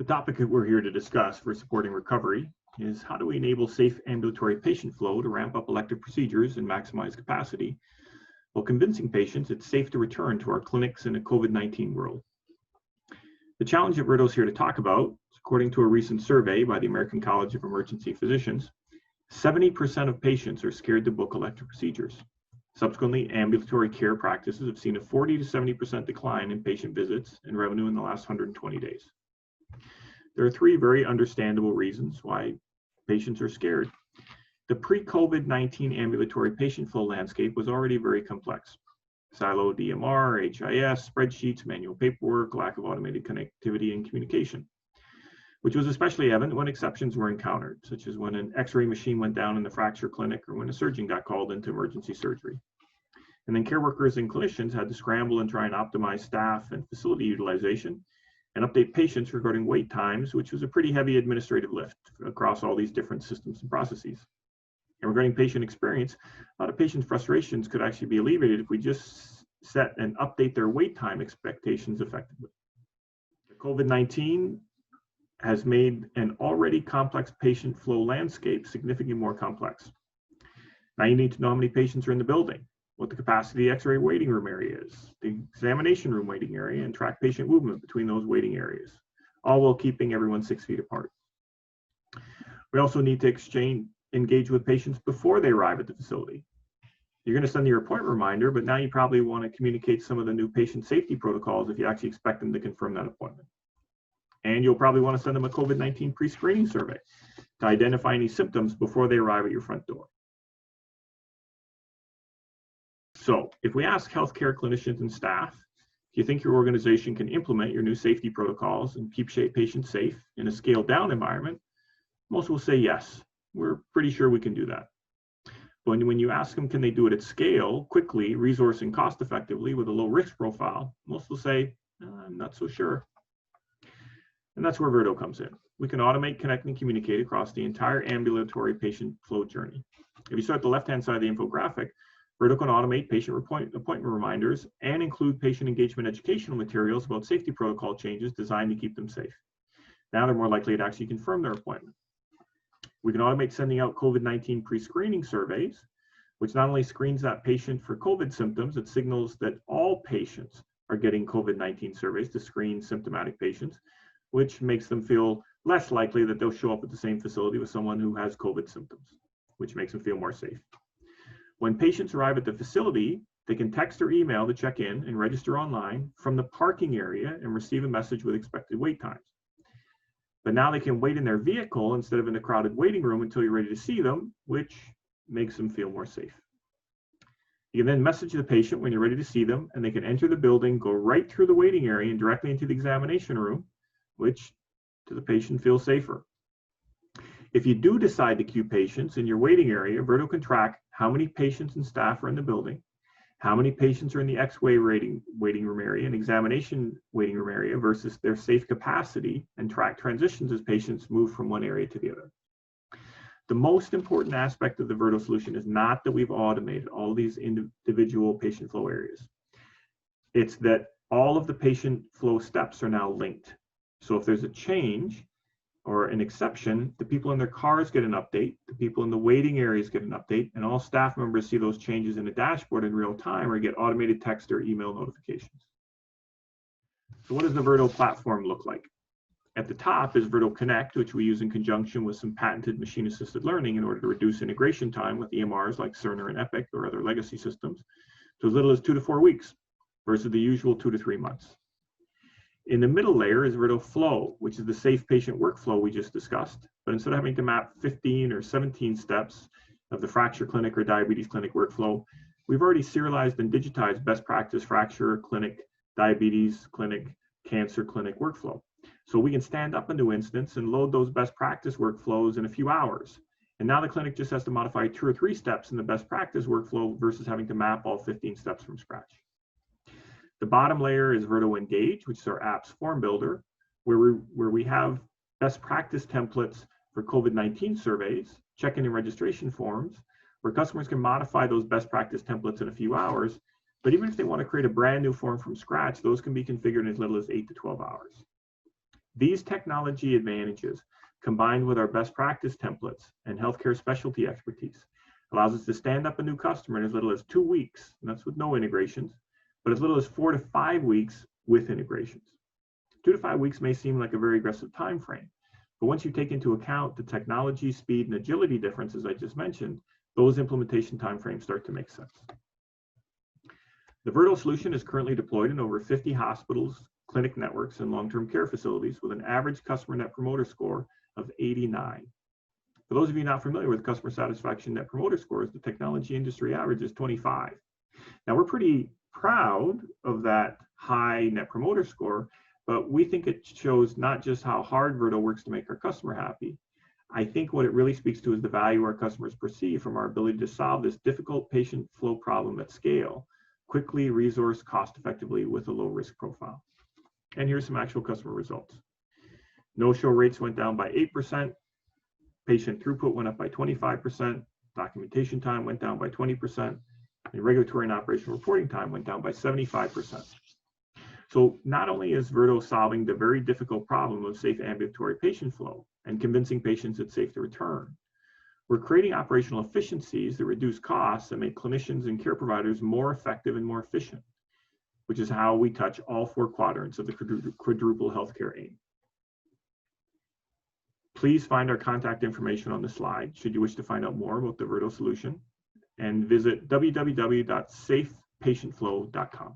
The topic that we're here to discuss for supporting recovery is how do we enable safe ambulatory patient flow to ramp up elective procedures and maximize capacity while convincing patients it's safe to return to our clinics in a COVID-19 world. The challenge that Verto's here to talk about, according to a recent survey by the American College of Emergency Physicians, 70% of patients are scared to book elective procedures. Subsequently, ambulatory care practices have seen a 40 to 70% decline in patient visits and revenue in the last 120 days. There are three very understandable reasons why patients are scared. The pre-COVID-19 ambulatory patient flow landscape was already very complex. Siloed EMR, HIS, spreadsheets, manual paperwork, lack of automated connectivity and communication, which was especially evident when exceptions were encountered, such as when an X-ray machine went down in the fracture clinic or when a surgeon got called into emergency surgery. And then care workers and clinicians had to scramble and try and optimize staff and facility utilization and update patients regarding wait times, which was a pretty heavy administrative lift across all these different systems and processes. And regarding patient experience, a lot of patients' frustrations could actually be alleviated if we just set and update their wait time expectations effectively. COVID-19 has made an already complex patient flow landscape significantly more complex. Now you need to know how many patients are in the building, what the capacity of the X-ray waiting room area is, the examination room waiting area, and track patient movement between those waiting areas, all while keeping everyone 6 feet apart. We also need to engage with patients before they arrive at the facility. You're going to send your appointment reminder, but now you probably want to communicate some of the new patient safety protocols if you actually expect them to confirm that appointment. And you'll probably want to send them a COVID-19 pre-screening survey to identify any symptoms before they arrive at your front door. So if we ask healthcare clinicians and staff, do you think your organization can implement your new safety protocols and keep patients safe in a scaled down environment? Most will say yes. We're pretty sure we can do that. But when you ask them, can they do it at scale, quickly, resource and cost effectively with a low risk profile, most will say, I'm not so sure. And that's where Verto comes in. We can automate, connect, and communicate across the entire ambulatory patient flow journey. If you start at the left-hand side of the infographic, Verto can automate patient appointment reminders and include patient engagement educational materials about safety protocol changes designed to keep them safe. Now they're more likely to actually confirm their appointment. We can automate sending out COVID-19 pre-screening surveys, which not only screens that patient for COVID symptoms, it signals that all patients are getting COVID-19 surveys to screen symptomatic patients, which makes them feel less likely that they'll show up at the same facility with someone who has COVID symptoms, which makes them feel more safe. When patients arrive at the facility, they can text or email to check in and register online from the parking area and receive a message with expected wait times. But now they can wait in their vehicle instead of in the crowded waiting room until you're ready to see them, which makes them feel more safe. You can then message the patient when you're ready to see them, and they can enter the building, go right through the waiting area and directly into the examination room, which to the patient feels safer. If you do decide to queue patients in your waiting area, Verto can track how many patients and staff are in the building, how many patients are in the X-ray waiting room area and examination waiting room area versus their safe capacity, and track transitions as patients move from one area to the other. The most important aspect of the Verto solution is not that we've automated all these individual patient flow areas. It's that all of the patient flow steps are now linked. So if there's a change or an exception, the people in their cars get an update, the people in the waiting areas get an update, and all staff members see those changes in a dashboard in real time or get automated text or email notifications. So what does the Verto platform look like? At the top is Verto Connect, which we use in conjunction with some patented machine-assisted learning in order to reduce integration time with EMRs like Cerner and Epic or other legacy systems to as little as 2 to 4 weeks versus the usual 2 to 3 months. In the middle layer is Verto Flow, which is the safe patient workflow we just discussed. But instead of having to map 15 or 17 steps of the fracture clinic or diabetes clinic workflow, we've already serialized and digitized best practice fracture clinic, diabetes clinic, cancer clinic workflow. So we can stand up a new instance and load those best practice workflows in a few hours. And now the clinic just has to modify 2 or 3 steps in the best practice workflow versus having to map all 15 steps from scratch. The bottom layer is Verto Engage, which is our app's form builder, where we have best practice templates for COVID-19 surveys, check-in and registration forms, where customers can modify those best practice templates in a few hours. But even if they want to create a brand new form from scratch, those can be configured in as little as 8 to 12 hours. These technology advantages, combined with our best practice templates and healthcare specialty expertise, allows us to stand up a new customer in as little as 2 weeks, and that's with no integrations, but as little as 4 to 5 weeks with integrations. 2 to 5 weeks may seem like a very aggressive time frame, but once you take into account the technology, speed, and agility differences I just mentioned, those implementation timeframes start to make sense. The Verto solution is currently deployed in over 50 hospitals, clinic networks, and long-term care facilities with an average customer net promoter score of 89. For those of you not familiar with customer satisfaction net promoter scores, the technology industry average is 25. Now, we're pretty proud of that high net promoter score, but we think it shows not just how hard Verto works to make our customer happy. I think what it really speaks to is the value our customers perceive from our ability to solve this difficult patient flow problem at scale, quickly, resource, cost effectively with a low risk profile. And here's some actual customer results. No-show rates went down by 8%. Patient throughput went up by 25%, documentation time went down by 20%, and regulatory and operational reporting time went down by 75%. So not only is Verto solving the very difficult problem of safe ambulatory patient flow and convincing patients it's safe to return, we're creating operational efficiencies that reduce costs and make clinicians and care providers more effective and more efficient, which is how we touch all 4 quadrants of the quadruple healthcare aim. Please find our contact information on the slide should you wish to find out more about the Verto solution, and visit www.safepatientflow.com.